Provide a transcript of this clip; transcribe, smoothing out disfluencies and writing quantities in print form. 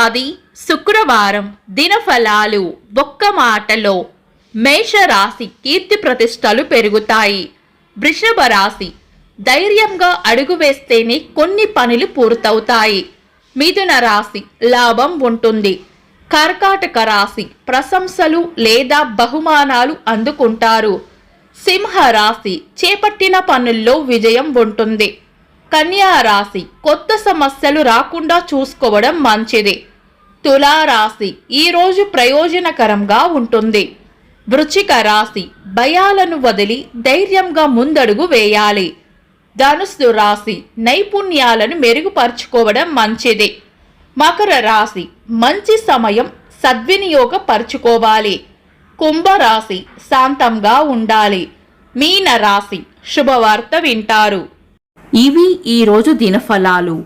10 శుక్రవారం దినఫలాలు. ఒక్క మాటలో మేషరాశి కీర్తి ప్రతిష్టలు పెరుగుతాయి. వృషభ రాశి ధైర్యంగా అడుగు వేస్తేనే కొన్ని పనులు పూర్తవుతాయి. మిథున రాశి లాభం ఉంటుంది. కర్కాటక రాశి ప్రశంసలు లేదా బహుమానాలు అందుకుంటారు. సింహ రాశి చేపట్టిన పనుల్లో విజయం ఉంటుంది. కన్యా రాశి కొత్త సమస్యలు రాకుండా చూసుకోవడం మంచిది. తులా రాశి ఈరోజు ప్రయోజనకరంగా ఉంటుంది. వృశ్చిక రాశి భయాలను వదిలి ధైర్యంగా ముందడుగు వేయాలి. ధనుస్సు రాశి నైపుణ్యాలను మెరుగుపరుచుకోవడం మంచిది. మకర రాశి మంచి సమయం సద్వినియోగపరుచుకోవాలి. కుంభరాశి శాంతంగా ఉండాలి. మీన రాశి శుభవార్త వింటారు. ఇవి ఈరోజు దినఫలాలు.